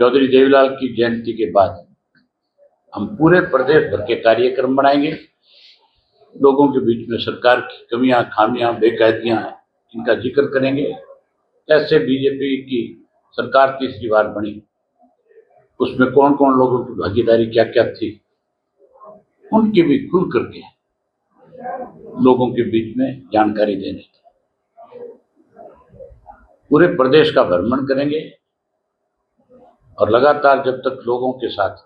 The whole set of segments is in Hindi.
चौधरी देवीलाल की जयंती के बाद हम पूरे प्रदेश भर के कार्यक्रम बनाएंगे। लोगों के बीच में सरकार की कमियां, खामियां, बेकायदियां इनका जिक्र करेंगे। कैसे बीजेपी की सरकार तीसरी बार बनी, उसमें कौन कौन लोगों की भागीदारी क्या क्या थी, उनकी भी खुल करके लोगों के बीच में जानकारी देने की। पूरे प्रदेश का भ्रमण करेंगे और लगातार जब तक लोगों के साथ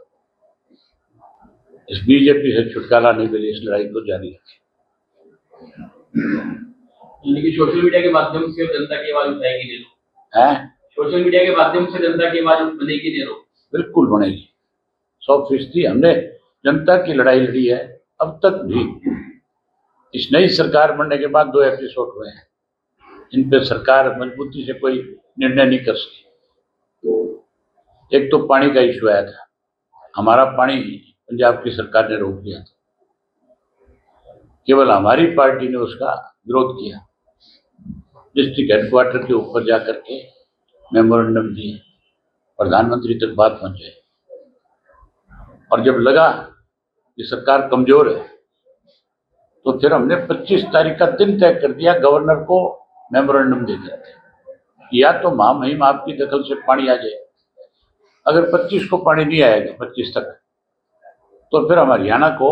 इस बीजेपी से छुटकारा नहीं मिले, इस लड़ाई को जारी रखें। सोशल मीडिया के माध्यम से जनता की आवाज उठाएगी नहीं है? सोशल मीडिया के माध्यम से जनता की आवाज बनेगी नहीं? बिल्कुल बनेगी, 100%। हमने जनता की लड़ाई लड़ी है। अब तक भी इस नई सरकार बनने के बाद 2 एपिसोड हुए हैं, इन पे सरकार मजबूती से कोई निर्णय नहीं कर सकी। एक तो पानी का इशू आया था, हमारा पानी पंजाब की सरकार ने रोक दिया था। केवल हमारी पार्टी ने उसका विरोध किया, डिस्ट्रिक्ट हेडक्वार्टर के ऊपर जाकर के मेमोरेंडम दिए, प्रधानमंत्री तक बात पहुंचाई। और जब लगा कि सरकार कमजोर है तो फिर हमने 25 तारीख का दिन तय कर दिया गवर्नर को मेमोरेंडम दे देते, या तो महामहिम आपकी दखल से पानी आ जाए। अगर 25 को पानी नहीं आएगा 25 तक, तो फिर हम हरियाणा को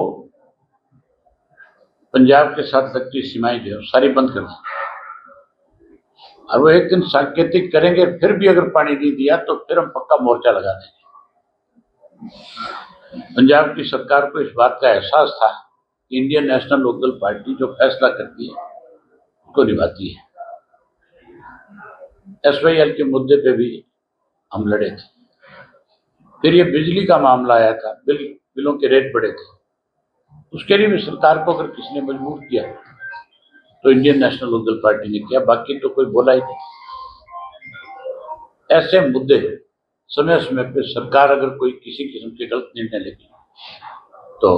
पंजाब के साथ लगती सीमाएं जो सारी बंद कर देंगे। और वो एक दिन सांकेतिक करेंगे, फिर भी अगर पानी नहीं दिया तो फिर हम पक्का मोर्चा लगा देंगे। पंजाब की सरकार को इस बात का एहसास था कि इंडियन नेशनल लोकदल पार्टी जो फैसला करती है उसको निभाती है। SYL के मुद्दे पे भी हम लड़े थे। फिर ये बिजली का मामला आया था, बिलों के रेट बढ़े थे, उसके लिए भी सरकार को अगर किसी ने मजबूर किया तो इंडियन नेशनल लोकदल पार्टी ने किया, बाकी तो कोई बोला ही नहीं। ऐसे मुद्दे समय समय पे सरकार अगर कोई किसी किस्म के गलत निर्णय लेगी तो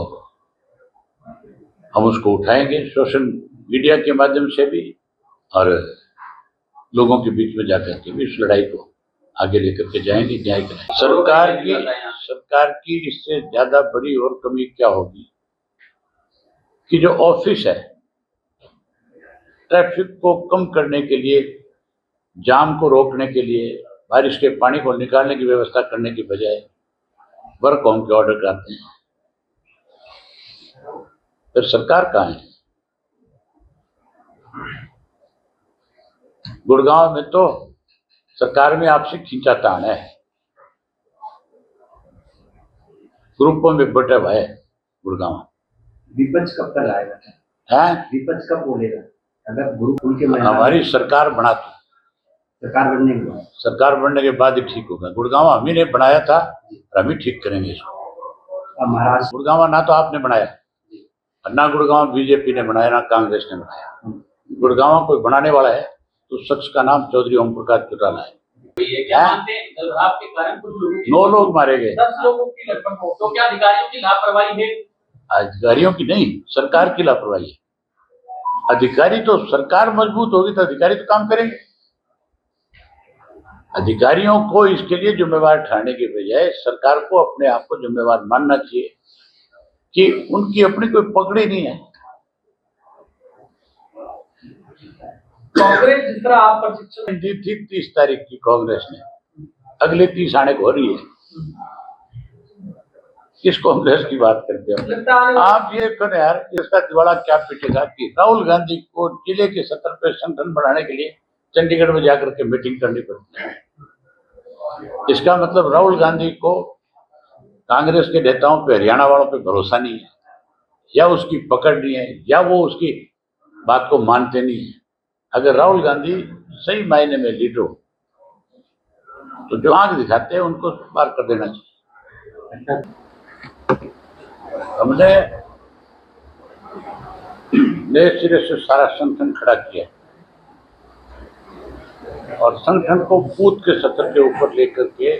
हम उसको उठाएंगे, सोशल मीडिया के माध्यम से भी और लोगों के बीच में जाकर के भी इस लड़ाई को आगे लेकर के जाएंगे, न्याय करेंगे। सरकार की इससे ज्यादा बड़ी और कमी क्या होगी कि जो ऑफिस है, ट्रैफिक को कम करने के लिए, जाम को रोकने के लिए, बारिश के पानी को निकालने की व्यवस्था करने की बजाय वर्क होम के ऑर्डर कराते हैं। फिर सरकार कहाँ है? गुड़गांव में तो सरकार में आपसे खींचातान है, ग्रुपों में बटे हुए है गुड़गांव। विपक्ष कब तक आएगा? विपक्ष कब बोलेगा? अगर गुरुकुल के हमारी सरकार बना तो सरकार बनने के बाद ही ठीक होगा। गुड़गांव हम ही ने बनाया था और हम ही ठीक करेंगे इसको। महाराष्ट्र गुड़गांव ना तो आपने बनाया, ना गुड़गांव बीजेपी ने बनाया, ना कांग्रेस ने बनाया। गुड़गांव कोई बनाने वाला है तो उस शख्स का नाम चौधरी ओम प्रकाश चौटाला है। 9 लोग मारे गए, 10 लोगों की लगभग। तो क्या अधिकारियों की लापरवाही है? अधिकारियों की नहीं, सरकार की लापरवाही है। अधिकारी तो, सरकार मजबूत होगी तो अधिकारी तो काम करेंगे। अधिकारियों को इसके लिए जिम्मेवार ठहराने के बजाय सरकार को अपने आप को जिम्मेवार मानना चाहिए कि उनकी अपनी कोई पकड़ी नहीं है। कांग्रेस जिस तरह आप प्रशिक्षण दी थी 30 तारीख की कांग्रेस ने, अगले 30 आने को हो रही है। किस कांग्रेस की बात करते हैं आप? ये करें यार, इसका दिवाला क्या पीटेगा कि राहुल गांधी को जिले के सतर पे संगठन बढ़ाने के लिए चंडीगढ़ में जाकर के मीटिंग करनी पड़ती है। इसका मतलब राहुल गांधी को कांग्रेस के नेताओं पे, हरियाणा वालों पे भरोसा नहीं है, या उसकी पकड़ नहीं है, या वो उसकी बात को मानते नहीं है। अगर राहुल गांधी सही मायने में लीडर हो तो जो आंख दिखाते हैं उनको पार कर देना चाहिए। हमने नए सिरे से सारा संगठन खड़ा किया और संगठन को बूथ के सतर के ऊपर लेकर के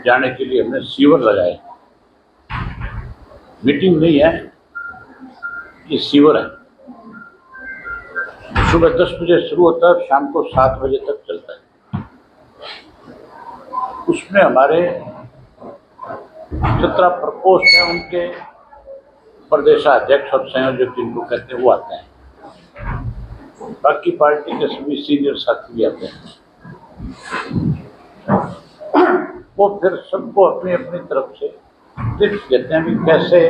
जाने के लिए हमने सीवर लगाए। मीटिंग नहीं है, ये सीवर है। सुबह 10 बजे शुरू होता है, शाम को 7 बजे तक चलता है। उसमें हमारे 17 प्रकोष्ठ हैं, उनके प्रदेशाध्यक्ष और संयोजक जिनको कहते हैं वो आते हैं, बाकी पार्टी के सभी सीनियर साथी भी आते हैं। वो फिर सबको अपनी अपनी तरफ से टिप्स देते हैं कि कैसे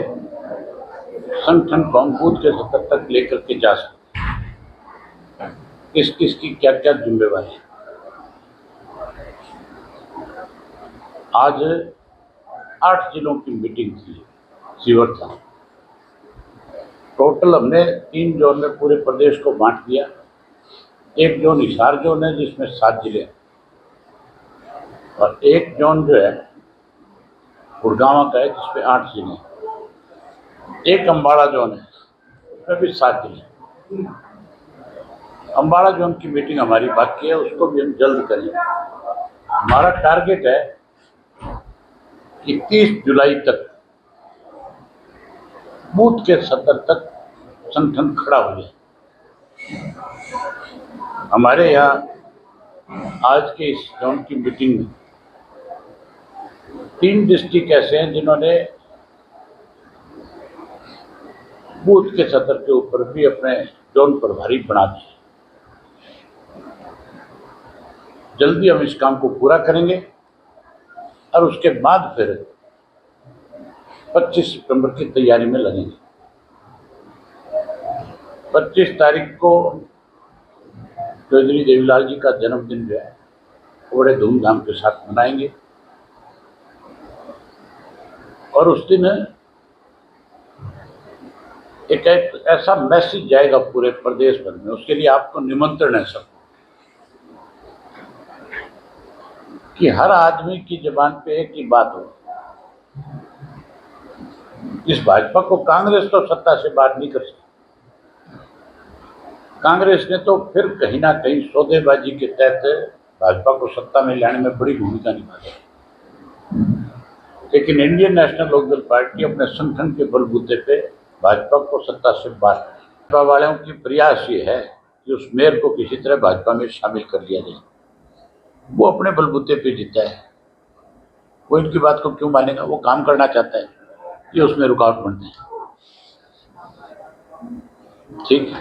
संगठन को हम बूथ के स्तर तक लेकर के जा सकते हैं, किस किस की क्या क्या जिम्मेवारी है। आज 8 जिलों की मीटिंग थी सीवर था। टोटल हमने 3 जोन में पूरे प्रदेश को बांट दिया। एक जोन हिसार जोन है जिसमें 7 जिले हैं, और एक जोन जो है गुड़गांव का है जिसमें 8 जिले हैं। एक अम्बाड़ा जोन है उसमें भी 7 जिले। अम्बाड़ा जोन की मीटिंग हमारी बाकी है, उसको भी हम जल्द करेंगे। हमारा टारगेट है कि 30 जुलाई तक बूथ के सतर तक संगठन खड़ा हो जाए। हमारे यहाँ आज के इस जोन की मीटिंग में 3 डिस्ट्रिक्ट ऐसे हैं जिन्होंने बूथ के सतर के ऊपर भी अपने जोन प्रभारी बना दिए। जल्दी हम इस काम को पूरा करेंगे और उसके बाद फिर 25 सितंबर की तैयारी में लगेंगे। 25 तारीख को चौधरी देवीलाल जी का जन्मदिन जो है बड़े धूमधाम के साथ मनाएंगे, और उस दिन एक ऐसा मैसेज जाएगा पूरे प्रदेश भर में, उसके लिए आपको निमंत्रण है सबको, कि हर आदमी की जुबान पे एक ही बात हो। इस भाजपा को कांग्रेस तो सत्ता से बाहर नहीं कर सकती। कांग्रेस ने तो फिर कहीं ना कहीं सौदेबाजी के तहत भाजपा को सत्ता में लाने में बड़ी भूमिका निभाई, लेकिन इंडियन नेशनल लोकदल पार्टी अपने संगठन के बलबूते पे भाजपा को सत्ता से बाहर। भाजपा वालों की प्रयास ये है कि उस मेयर को किसी तरह भाजपा में शामिल कर लिया जाए। वो अपने बलबूते पे जीता है, वो इनकी बात को क्यों मानेगा? वो काम करना चाहता है, ये उसमें रुकावट बनते हैं। ठीक है।